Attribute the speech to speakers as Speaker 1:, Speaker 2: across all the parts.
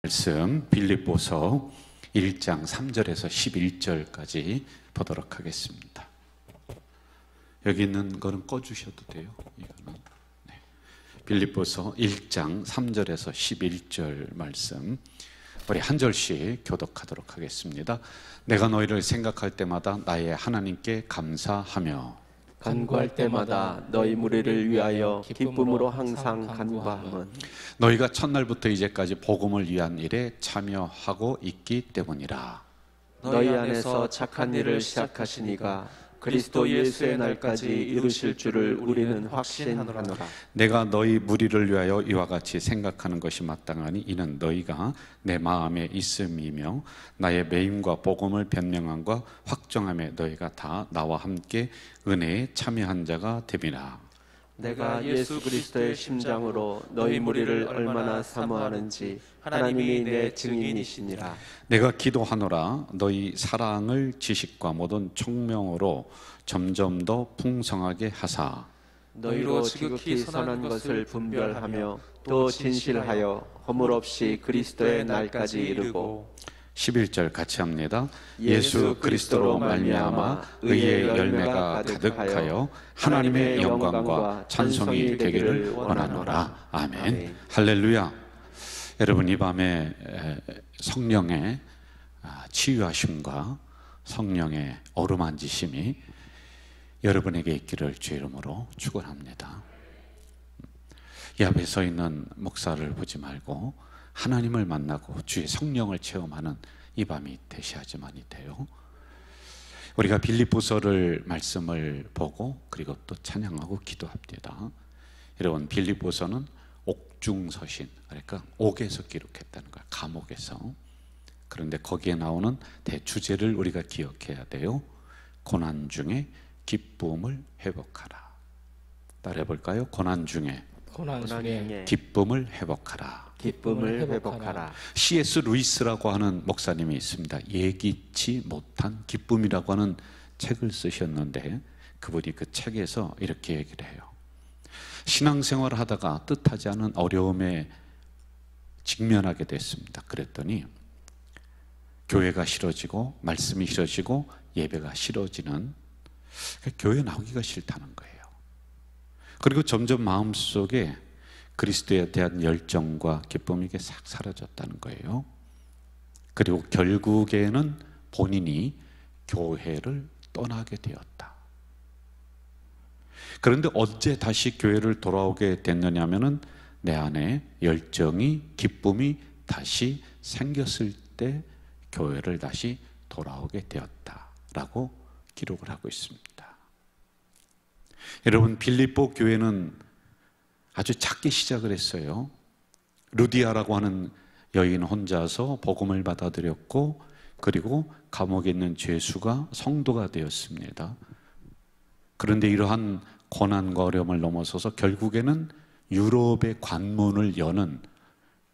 Speaker 1: 말씀 빌립보서 1장 3절에서 11절까지 보도록 하겠습니다. 여기 있는 거는 꺼주셔도 돼요. 이거는. 네. 빌립보서 1장 3절에서 11절 말씀 우리 한 절씩 교독하도록 하겠습니다. 내가 너희를 생각할 때마다 나의 하나님께 감사하며
Speaker 2: 간구할 때마다 너희 무리를 위하여 기쁨으로 항상 간구함은
Speaker 1: 너희가 첫날부터 이제까지 복음을 위한 일에 참여하고 있기 때문이라.
Speaker 2: 너희 안에서 착한 일을 시작하시니가 그리스도 예수의 날까지 이루실 줄을 우리는 확신하노라.
Speaker 1: 내가 너희 무리를 위하여 이와 같이 생각하는 것이 마땅하니 이는 너희가 내 마음에 있음이며 나의 매임과 복음을 변명함과 확정함에 너희가 다 나와 함께 은혜에 참여한 자가 됨이라.
Speaker 2: 내가 예수 그리스도의 심장으로 너희 무리를 얼마나 사모하는지 하나님이 내 증인이시니라.
Speaker 1: 내가 기도하노라. 너희 사랑을 지식과 모든 총명으로 점점 더 풍성하게 하사
Speaker 2: 너희로 지극히 선한 것을 분별하며 또 진실하여 허물 없이 그리스도의 날까지 이르고
Speaker 1: 11절 같이 합니다. 예수 그리스도로 말미암아 의의 열매가 가득하여 하나님의 영광과 찬송이 되기를 원하노라. 아멘. 할렐루야. 여러분, 이 밤에 성령의 치유하심과 성령의 어루만지심이 여러분에게 있기를 주의 이름으로 축원합니다. 이 앞에 서 있는 목사를 보지 말고 하나님을 만나고 주의 성령을 체험하는 이 밤이 되셔야지만이 돼요. 우리가 빌립보서를 말씀을 보고 그리고 또 찬양하고 기도합니다. 여러분, 빌립보서는 옥중서신, 그러니까 옥에서 기록했다는 거예요. 감옥에서. 그런데 거기에 나오는 대주제를 우리가 기억해야 돼요. 고난 중에 기쁨을 회복하라. 따라해 볼까요? 고난 중에 기쁨을 회복하라.
Speaker 2: 기쁨을 회복하라.
Speaker 1: C.S. 루이스라고 하는 목사님이 있습니다. 예기치 못한 기쁨이라고 하는 책을 쓰셨는데 그분이 그 책에서 이렇게 얘기를 해요. 신앙생활을 하다가 뜻하지 않은 어려움에 직면하게 됐습니다. 그랬더니 교회가 싫어지고 말씀이 싫어지고 예배가 싫어지는, 교회 나오기가 싫다는 거예요. 그리고 점점 마음속에 그리스도에 대한 열정과 기쁨이 이게 싹 사라졌다는 거예요. 그리고 결국에는 본인이 교회를 떠나게 되었다. 그런데 언제 다시 교회를 돌아오게 됐느냐면은 내 안에 열정이, 기쁨이 다시 생겼을 때 교회를 다시 돌아오게 되었다라고 기록을 하고 있습니다. 여러분, 빌립보 교회는 아주 작게 시작을 했어요. 루디아라고 하는 여인 혼자서 복음을 받아들였고 그리고 감옥에 있는 죄수가 성도가 되었습니다. 그런데 이러한 고난과 어려움을 넘어서서 결국에는 유럽의 관문을 여는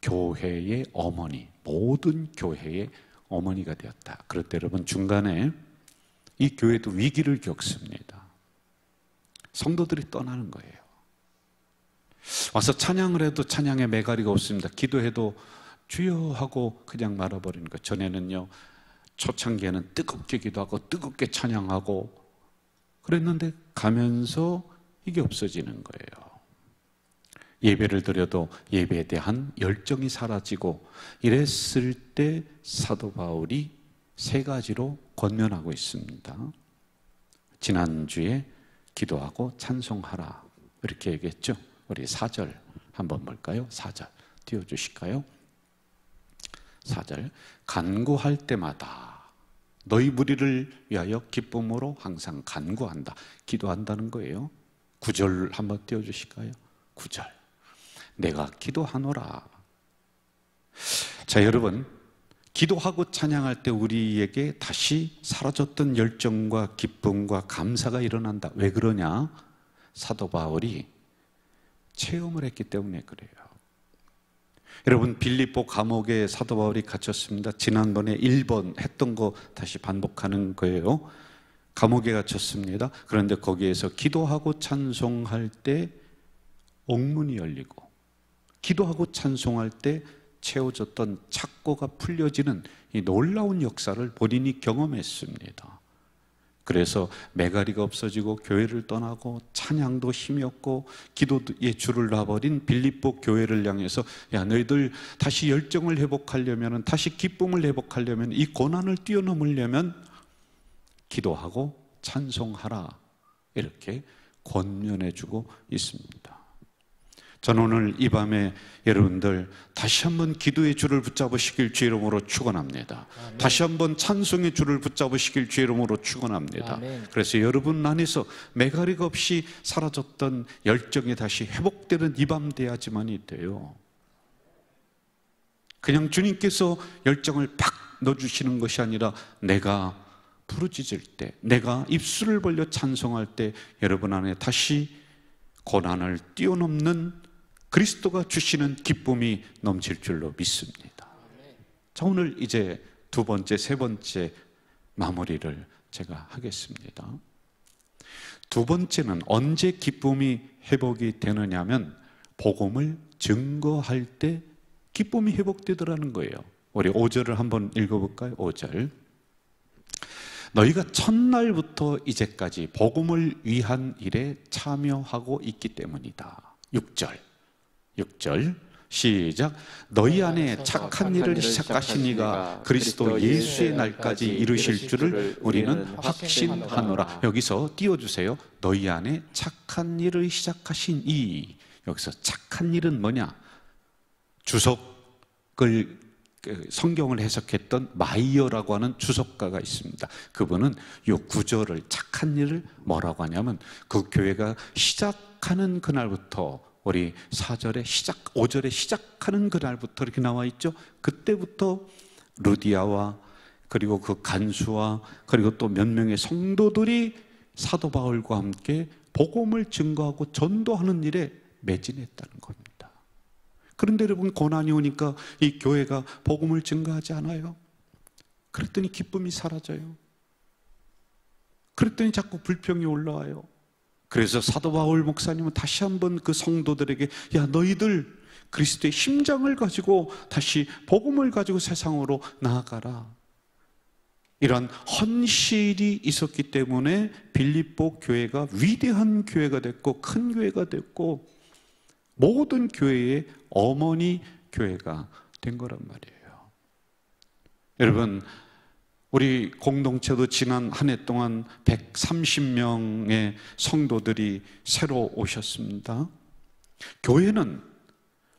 Speaker 1: 교회의 어머니, 모든 교회의 어머니가 되었다. 그럴 때 여러분, 중간에 이 교회도 위기를 겪습니다. 성도들이 떠나는 거예요. 와서 찬양을 해도 찬양에 매가리가 없습니다. 기도해도 주여 하고 그냥 말아버리는 거. 전에는요, 초창기에는 뜨겁게 기도하고 뜨겁게 찬양하고 그랬는데 가면서 이게 없어지는 거예요. 예배를 드려도 예배에 대한 열정이 사라지고 이랬을 때 사도 바울이 세 가지로 권면하고 있습니다. 지난주에 기도하고 찬송하라 이렇게 얘기했죠. 우리 4절 한번 볼까요? 4절 띄워주실까요? 4절 간구할 때마다 너희 무리를 위하여 기쁨으로 항상 간구한다. 기도한다는 거예요. 9절 한번 띄워주실까요? 9절 내가 기도하노라. 자, 여러분, 기도하고 찬양할 때 우리에게 다시 사라졌던 열정과 기쁨과 감사가 일어난다. 왜 그러냐? 사도 바울이 체험을 했기 때문에 그래요. 여러분, 빌립보 감옥에 사도 바울이 갇혔습니다. 지난번에 1번 했던 거 다시 반복하는 거예요. 감옥에 갇혔습니다. 그런데 거기에서 기도하고 찬송할 때 옥문이 열리고 기도하고 찬송할 때 채워졌던 착고가 풀려지는 이 놀라운 역사를 본인이 경험했습니다. 그래서 매가리가 없어지고 교회를 떠나고 찬양도 힘이 없고 기도에 줄을 놔버린 빌립보 교회를 향해서 야, 너희들 다시 열정을 회복하려면, 다시 기쁨을 회복하려면, 이 고난을 뛰어넘으려면 기도하고 찬송하라, 이렇게 권면해주고 있습니다. 저는 오늘 이 밤에 여러분들 다시 한번 기도의 줄을 붙잡으시길 주의 이름으로 축원합니다. 아멘. 다시 한번 찬송의 줄을 붙잡으시길 주의 이름으로 축원합니다. 아멘. 그래서 여러분 안에서 매가리가 없이 사라졌던 열정이 다시 회복되는 이 밤 돼야지만이 돼요. 그냥 주님께서 열정을 팍 넣어주시는 것이 아니라 내가 부르짖을 때, 내가 입술을 벌려 찬송할 때 여러분 안에 다시 고난을 뛰어넘는 그리스도가 주시는 기쁨이 넘칠 줄로 믿습니다. 자, 오늘 이제 두 번째, 세 번째 마무리를 제가 하겠습니다. 두 번째는 언제 기쁨이 회복이 되느냐면 복음을 증거할 때 기쁨이 회복되더라는 거예요. 우리 5절을 한번 읽어볼까요? 5절. 너희가 첫날부터 이제까지 복음을 위한 일에 참여하고 있기 때문이다. 6절 시작. 너희 안에 착한 일을 시작하신 이가 그리스도 예수의 날까지 이루실 줄을 우리는 확신하노라. 여기서 띄워주세요. 너희 안에 착한 일을 시작하신 이. 여기서 착한 일은 뭐냐? 주석을 성경을 해석했던 마이어라고 하는 주석가가 있습니다. 그분은 이 구절을, 착한 일을 뭐라고 하냐면 그 교회가 시작하는 그날부터, 우리 4절에 5절에 시작하는 그날부터 이렇게 나와 있죠. 그때부터 루디아와 그리고 그 간수와 그리고 또 몇 명의 성도들이 사도 바울과 함께 복음을 증거하고 전도하는 일에 매진했다는 겁니다. 그런데 여러분, 고난이 오니까 이 교회가 복음을 증거하지 않아요. 그랬더니 기쁨이 사라져요. 그랬더니 자꾸 불평이 올라와요. 그래서 사도 바울 목사님은 다시 한번 그 성도들에게, 야, 너희들 그리스도의 심장을 가지고 다시 복음을 가지고 세상으로 나아가라. 이런 헌신이 있었기 때문에 빌립보 교회가 위대한 교회가 됐고 큰 교회가 됐고 모든 교회의 어머니 교회가 된 거란 말이에요. 여러분, 우리 공동체도 지난 한 해 동안 130명의 성도들이 새로 오셨습니다. 교회는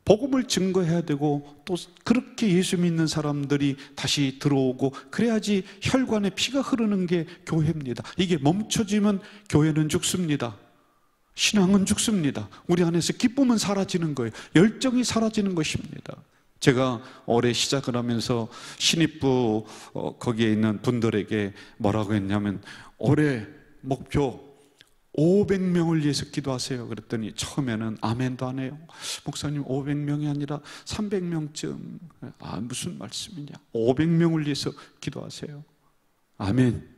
Speaker 1: 복음을 증거해야 되고 또 그렇게 예수 믿는 사람들이 다시 들어오고 그래야지 혈관에 피가 흐르는 게 교회입니다. 이게 멈춰지면 교회는 죽습니다. 신앙은 죽습니다. 우리 안에서 기쁨은 사라지는 거예요. 열정이 사라지는 것입니다. 제가 올해 시작을 하면서 신입부 거기에 있는 분들에게 뭐라고 했냐면, 올해 목표 500명을 위해서 기도하세요. 그랬더니 처음에는 아멘도 안 해요. 목사님 500명이 아니라 300명쯤. 아, 무슨 말씀이냐. 500명을 위해서 기도하세요. 아멘.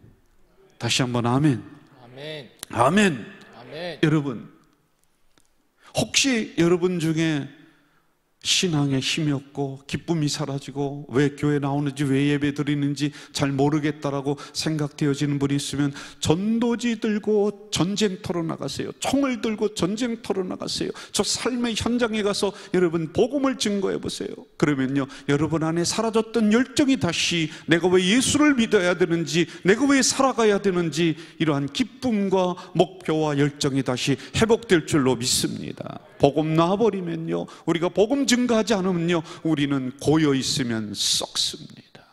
Speaker 1: 다시 한번 아멘.
Speaker 3: 아멘.
Speaker 1: 아멘.
Speaker 3: 아멘.
Speaker 1: 여러분, 혹시 여러분 중에 신앙에 힘이 없고 기쁨이 사라지고 왜 교회 나오는지, 왜 예배 드리는지 잘 모르겠다라고 생각되어지는 분이 있으면 전도지 들고 전쟁터로 나가세요. 총을 들고 전쟁터로 나가세요. 저 삶의 현장에 가서 여러분 복음을 증거해 보세요. 그러면요, 여러분 안에 사라졌던 열정이 다시, 내가 왜 예수를 믿어야 되는지, 내가 왜 살아가야 되는지, 이러한 기쁨과 목표와 열정이 다시 회복될 줄로 믿습니다. 복음 놔버리면요, 우리가 복음 증거하지 않으면요, 우리는 고여 있으면 썩습니다.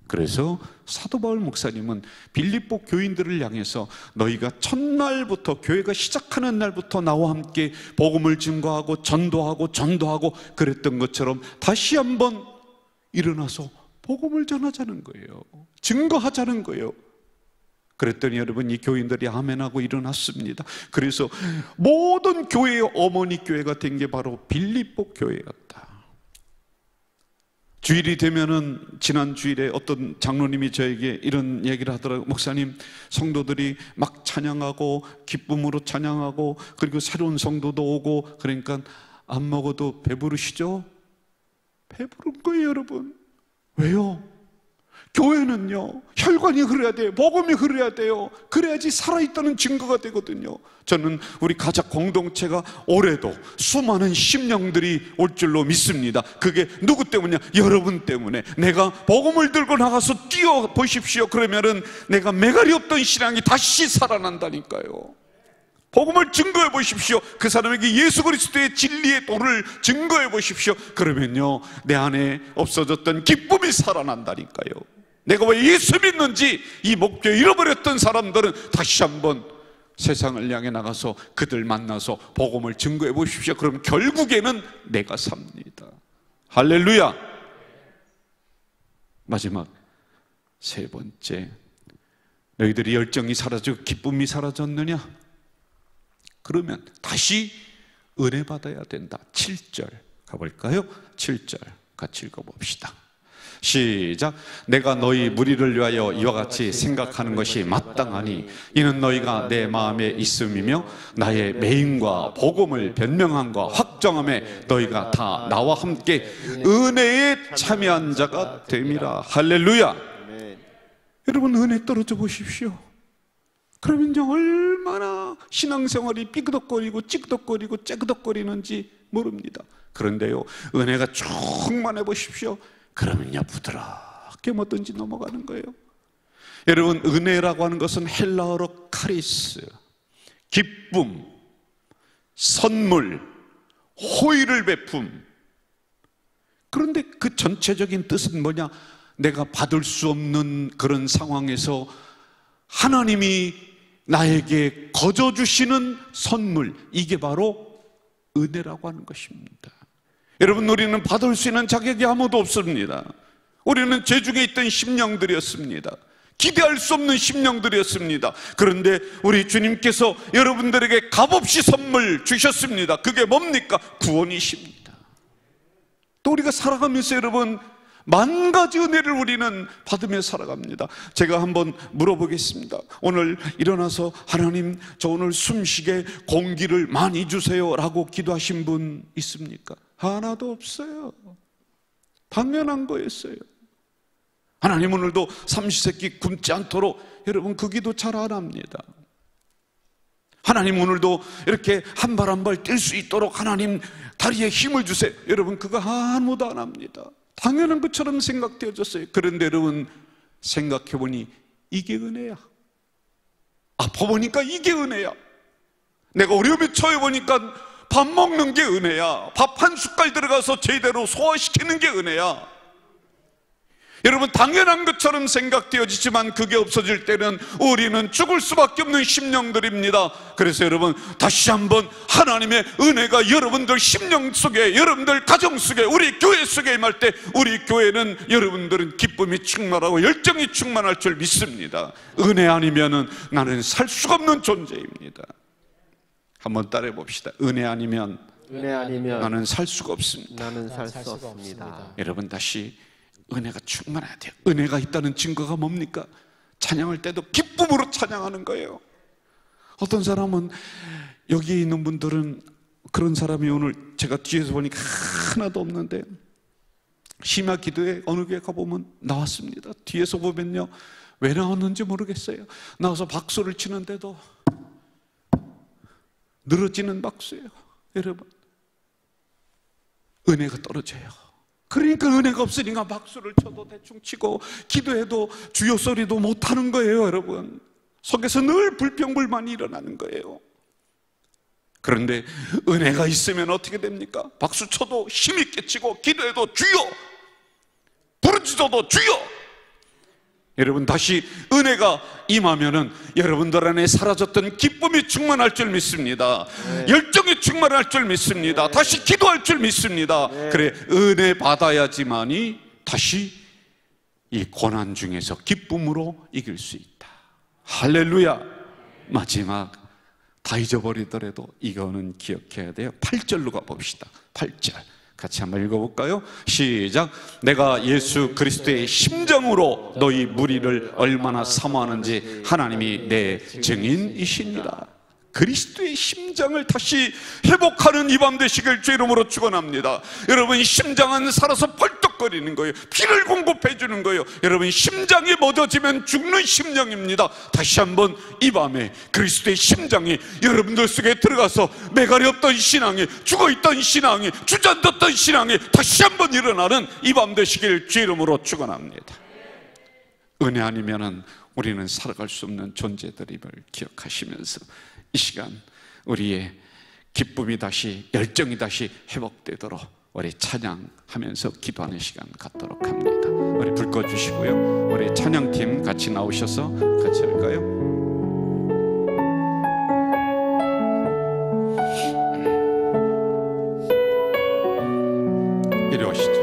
Speaker 1: 그래서 사도 바울 목사님은 빌립보 교인들을 향해서 너희가 첫날부터, 교회가 시작하는 날부터 나와 함께 복음을 증거하고 전도하고 그랬던 것처럼 다시 한번 일어나서 복음을 전하자는 거예요. 증거하자는 거예요. 그랬더니 여러분, 이 교인들이 아멘하고 일어났습니다. 그래서 모든 교회의 어머니 교회가 된 게 바로 빌립보 교회였다. 주일이 되면은, 지난 주일에 어떤 장로님이 저에게 이런 얘기를 하더라고요. 목사님, 성도들이 막 찬양하고 기쁨으로 찬양하고 그리고 새로운 성도도 오고 그러니까 안 먹어도 배부르시죠? 배부른 거예요, 여러분. 왜요? 교회는요, 혈관이 흐려야 돼요. 복음이 흐려야 돼요. 그래야지 살아있다는 증거가 되거든요. 저는 우리 가작 공동체가 올해도 수많은 심령들이 올 줄로 믿습니다. 그게 누구 때문이냐? 여러분 때문에. 내가 복음을 들고 나가서 뛰어보십시오. 그러면은 내가 매갈이 없던 신앙이 다시 살아난다니까요. 복음을 증거해 보십시오. 그 사람에게 예수 그리스도의 진리의 도를 증거해 보십시오. 그러면요, 내 안에 없어졌던 기쁨이 살아난다니까요. 내가 왜 예수 믿는지 이 목표 잃어버렸던 사람들은 다시 한번 세상을 향해 나가서 그들 만나서 복음을 증거해 보십시오. 그럼 결국에는 내가 삽니다. 할렐루야. 마지막 세 번째, 너희들이 열정이 사라지고 기쁨이 사라졌느냐? 그러면 다시 은혜 받아야 된다. 7절 가볼까요? 7절 같이 읽어봅시다. 시작. 내가 너희 무리를 위하여 이와 같이 생각하는 것이 마땅하니 이는 너희가 내 마음에 있음이며 나의 매임과 복음을 변명함과 확정함에 너희가 다 나와 함께 은혜에 참여한 자가 됨이라. 할렐루야. 여러분, 은혜 떨어져 보십시오. 그러면요, 얼마나 신앙생활이 삐그덕거리고 찌그덕거리고 째그덕거리는지 모릅니다. 그런데요, 은혜가 충만해 보십시오. 그러면요, 부드럽게 뭐든지 넘어가는 거예요. 여러분, 은혜라고 하는 것은 헬라어로 카리스, 기쁨, 선물, 호의를 베품. 그런데 그 전체적인 뜻은 뭐냐? 내가 받을 수 없는 그런 상황에서 하나님이 나에게 거저 주시는 선물, 이게 바로 은혜라고 하는 것입니다. 여러분, 우리는 받을 수 있는 자격이 아무도 없습니다. 우리는 죄중에 있던 심령들이었습니다. 기대할 수 없는 심령들이었습니다. 그런데 우리 주님께서 여러분들에게 값없이 선물 주셨습니다. 그게 뭡니까? 구원이십니다. 또 우리가 살아가면서 여러분, 만 가지 은혜를 우리는 받으며 살아갑니다. 제가 한번 물어보겠습니다. 오늘 일어나서 하나님, 저 오늘 숨쉬게 공기를 많이 주세요 라고 기도하신 분 있습니까? 하나도 없어요. 당연한 거였어요. 하나님, 오늘도 삼시세끼 굶지 않도록, 여러분 그 기도 잘 안 합니다. 하나님, 오늘도 이렇게 한 발 한 발 뛸 수 있도록 하나님 다리에 힘을 주세요. 여러분 그거 아무도 안 합니다. 당연한 것처럼 생각되어졌어요. 그런데 여러분, 생각해보니 이게 은혜야. 아파보니까 이게 은혜야. 내가 어려움에 처해보니까 밥 먹는 게 은혜야. 밥 한 숟갈 들어가서 제대로 소화시키는 게 은혜야. 여러분, 당연한 것처럼 생각되어지지만 그게 없어질 때는 우리는 죽을 수밖에 없는 심령들입니다. 그래서 여러분, 다시 한번 하나님의 은혜가 여러분들 심령 속에, 여러분들 가정 속에, 우리 교회 속에 임할 때 우리 교회는, 여러분들은 기쁨이 충만하고 열정이 충만할 줄 믿습니다. 은혜 아니면은 나는 살 수가 없는 존재입니다. 한번 따라해 봅시다. 은혜 아니면 나는 살 수가 없습니다.
Speaker 2: 나는 살 수 없습니다.
Speaker 1: 여러분, 다시 은혜가 충만해야 돼요. 은혜가 있다는 증거가 뭡니까? 찬양할 때도 기쁨으로 찬양하는 거예요. 어떤 사람은, 여기 있는 분들은 그런 사람이 오늘 제가 뒤에서 보니까 하나도 없는데, 심야 기도에 어느 교회 가보면 나왔습니다. 뒤에서 보면요, 왜 나왔는지 모르겠어요. 나와서 박수를 치는데도 늘어지는 박수예요. 여러분, 은혜가 떨어져요. 그러니까 은혜가 없으니까 박수를 쳐도 대충 치고 기도해도 주여 소리도 못하는 거예요. 여러분, 속에서 늘 불평불만이 일어나는 거예요. 그런데 은혜가 있으면 어떻게 됩니까? 박수 쳐도 힘있게 치고 기도해도 주여, 부르짖어도 주여. 여러분, 다시 은혜가 임하면은 여러분들 안에 사라졌던 기쁨이 충만할 줄 믿습니다. 네. 열정이 충만할 줄 믿습니다. 네. 다시 기도할 줄 믿습니다. 네. 그래, 은혜 받아야지만이 다시 이 고난 중에서 기쁨으로 이길 수 있다. 할렐루야. 마지막, 다 잊어버리더라도 이거는 기억해야 돼요. 8절로 가봅시다. 8절 같이 한번 읽어볼까요? 시작. 내가 예수 그리스도의 심정으로 너희 무리를 얼마나 사모하는지 하나님이 내 증인이시니라. 그리스도의 심장을 다시 회복하는 이 밤 되시길 주 이름으로 축원합니다. 여러분, 심장은 살아서 벌떡거리는 거예요. 피를 공급해 주는 거예요. 여러분, 심장이 멎어지면 죽는 심령입니다. 다시 한번 이 밤에 그리스도의 심장이 여러분들 속에 들어가서 매갈이 없던 신앙이, 죽어있던 신앙이, 주저앉았던 신앙이 다시 한번 일어나는 이 밤 되시길 주 이름으로 축원합니다. 은혜 아니면은 우리는 살아갈 수 없는 존재들임을 기억하시면서 이 시간 우리의 기쁨이 다시, 열정이 다시 회복되도록 우리 찬양하면서 기도하는 시간 갖도록 합니다. 우리 불 꺼주시고요, 우리 찬양팀 같이 나오셔서 같이 할까요? 이리 오시죠.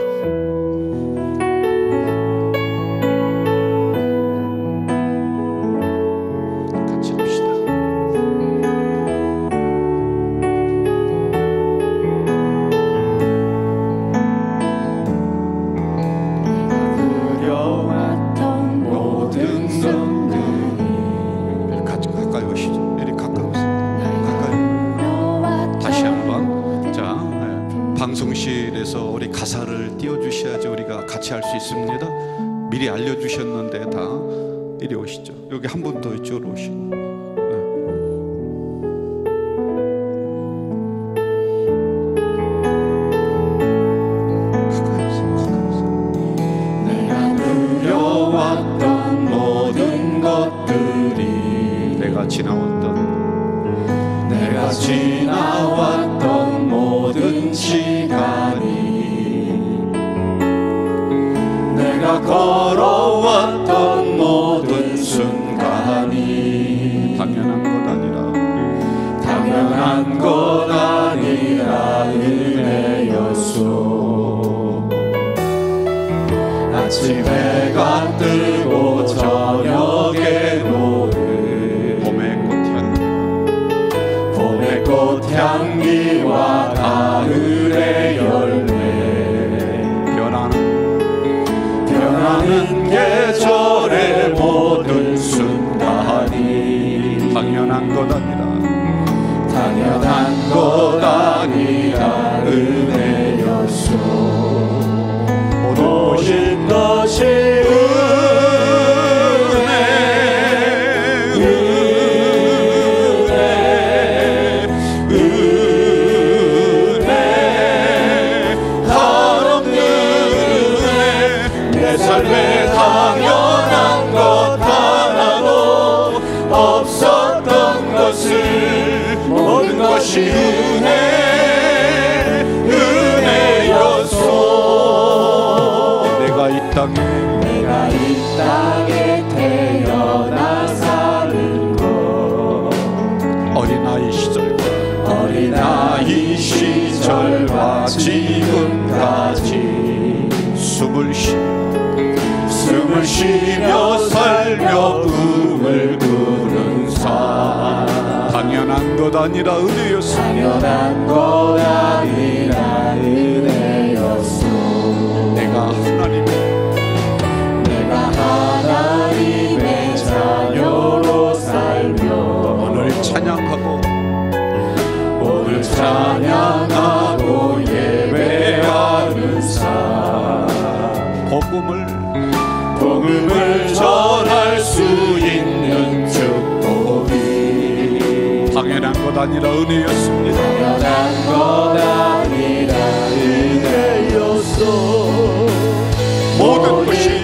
Speaker 1: 방송실에서 우리 가사를 띄워주셔야지 우리가 같이 할 수 있습니다. 미리 알려주셨는데 다 이리 오시죠. 여기 한 분 더 이쪽으로 오시고.
Speaker 2: 내가 누려왔던 모든 것들이,
Speaker 1: 내가
Speaker 2: 지나왔던 모든 시간이, 내가 걸어왔던 모든 순간이 당연한 것 아니라 은혜였소. 아침 해가 뜨고 저녁에 노을, 봄의 꽃향기와 가을의 열매, 변하는 계절의 모든 순간이 당연한 것 아니라 은혜였소. 모든 것이 삶에 당연한 것 하나도 없었던 것을, 모든 것이 은혜였소. 내가 이 땅에 태어나 사는 것, 어린아이 시절과 지금까지 숨을 쉬며 살며 꿈을 꾸는 삶,
Speaker 1: 당연한 것 아니라 은혜였소. 내가 하나님의 자녀로 살며 오늘 찬양하고 예배하는 삶, 복음을 전할 수 있는 축복이
Speaker 3: 당연한 것 아니라 은혜였습니다.
Speaker 2: 당연한 것 아니라 은혜였소.
Speaker 3: 모든 것이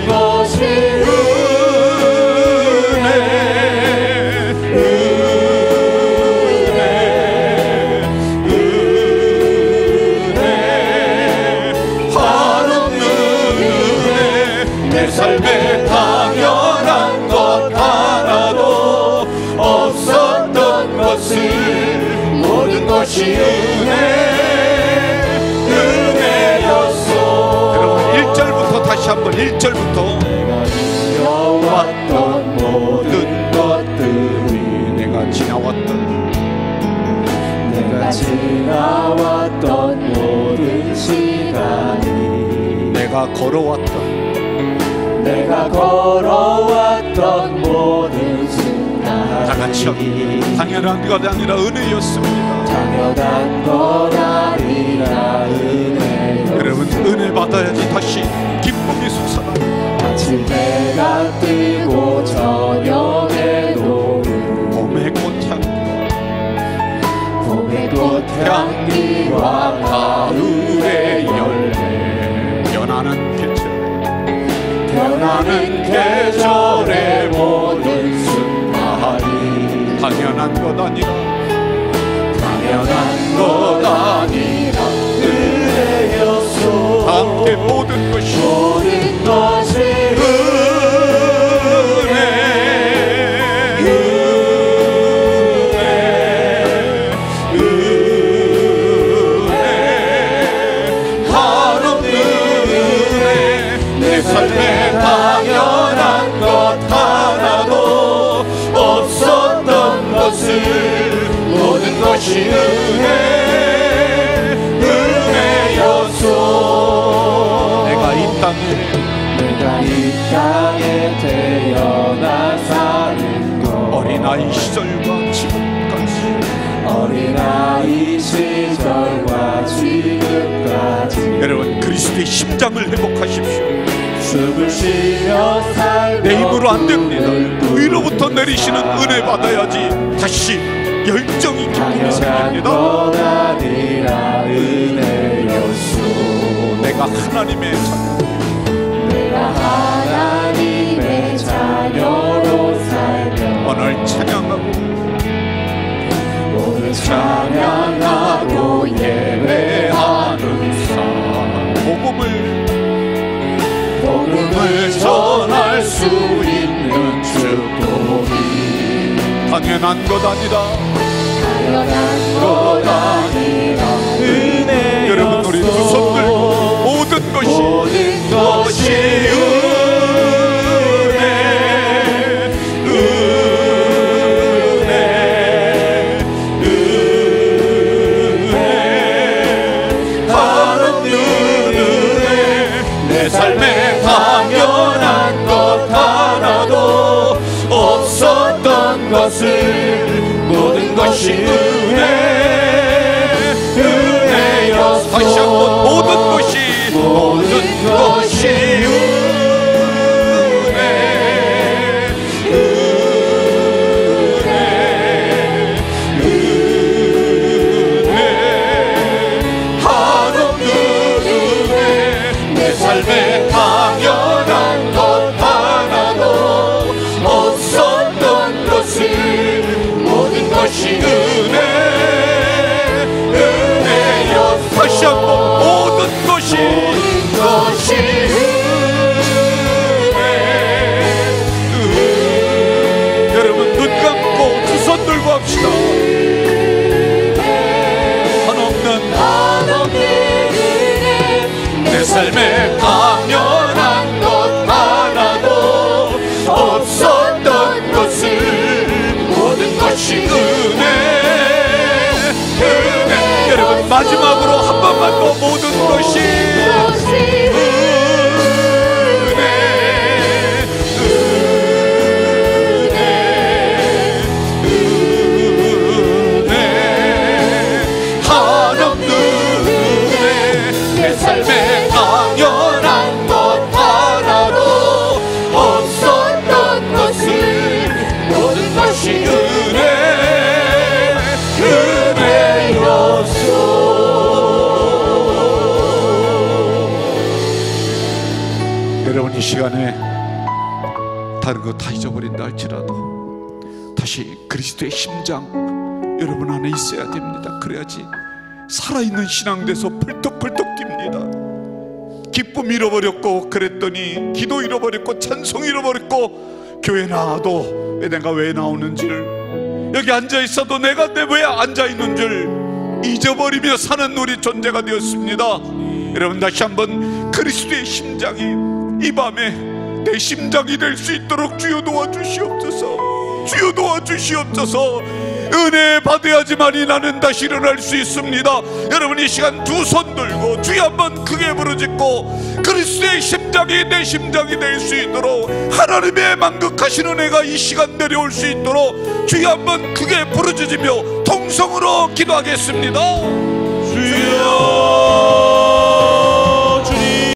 Speaker 2: 삶에 당연한 것 하나도 없었던 것을, 모든 것이 은혜였소.
Speaker 3: 여러분 1절부터 다시 한번 1절부터
Speaker 2: 내가 지나왔던 모든 것들이,
Speaker 3: 내가
Speaker 2: 지나왔던 모든 시간이,
Speaker 3: 내가 걸어왔던
Speaker 2: 모든 순간
Speaker 1: 같이 당연한 것 아니라 은혜였습니다.
Speaker 2: 당연한 것 아니라 은혜였습니다.
Speaker 1: 여러분, 은혜 받아야지 다시 기쁨이 솟아나요.
Speaker 2: 아침 해가 뜨고 저녁에 노을,
Speaker 1: 봄의 꽃향기,
Speaker 2: 봄의 꽃향기와 가을의 열매,
Speaker 1: 변하는 계절,
Speaker 2: 변하는 계절의 모든 순간이
Speaker 1: 당연한 것 아니라
Speaker 2: 당연한 것 아니라 은혜였소.
Speaker 1: 함께 모든 것이
Speaker 2: 모든 것이
Speaker 1: 삶에 당연한 것 하나도 없었던 것을 모든 것이 은혜였소. 내가 이 땅에
Speaker 2: 태어나 사는 것,
Speaker 1: 어린아이 시절과 지금까지,
Speaker 2: 어린아이 시절과 지금까지
Speaker 1: 여러분, 그리스도의 심장을 회복하십시오.
Speaker 2: 숨을 쉬며 살며
Speaker 1: 내 힘으로 안 됩니다. 위로부터 내리시는 은혜 받아야지 다시 열정이 기쁨이 생깁니다.
Speaker 2: 것 아니라 은혜였소.
Speaker 1: 내가 하나님의 자녀,
Speaker 2: 내가 하나님의 자녀로 살며
Speaker 1: 오늘 찬양하고
Speaker 2: 오늘 찬양하고 예배하는 삶, 복음을 전할 수 있는 축복이
Speaker 1: 당연한 것 아니라
Speaker 2: 당연한 것 아니라 은혜였소.
Speaker 1: 여러분, 우리 두 손 들고 모든 것이 내 삶에 당연한 것 하나도 없었던 것을 모든 것이 은혜였소. 다시 한번 모든 것이 내 삶에 당연한 것 하나도 없었던 것을 모든 것이 은혜였소. 다시 한번 모든 것이 여러분, 눈 감고 두 손 들고 합시다. 한없는 내 삶에 당연한 것 하나도 없었던 것을 모든 것이 은혜. 여러분, 마지막으로 한 번만 더 모든 것이 내 삶에 당연한 것 하나도 없었던 것을 모든 것이 은혜였소. 여러분, 이 시간에 다른 거 다 잊어버린다 할지라도 다시 그리스도의 심장 여러분 안에 있어야 됩니다. 그래야지 살아있는 신앙 돼서 펄떡펄떡 뜁니다. 기쁨 잃어버렸고 그랬더니 기도 잃어버렸고 찬송 잃어버렸고 교회 나와도 내가 왜 나오는지를, 여기 앉아있어도 내가 왜 앉아있는 줄 잊어버리며 사는 우리 존재가 되었습니다. 여러분, 다시 한번 그리스도의 심장이 이 밤에 내 심장이 될 수 있도록 주여 도와주시옵소서. 주여 도와주시옵소서.
Speaker 3: 은혜 받아야지만이 나는 다시 일어날 수 있습니다. 여러분 이 시간 두 손 들고 주여 한번 크게 부르짖고 그리스도의 심장이 내 심장이 될 수 있도록 하나님의 만극하신 은혜가 이 시간 내려올 수 있도록 주여 한번 크게 부르짖으며 통성으로 기도하겠습니다. 주여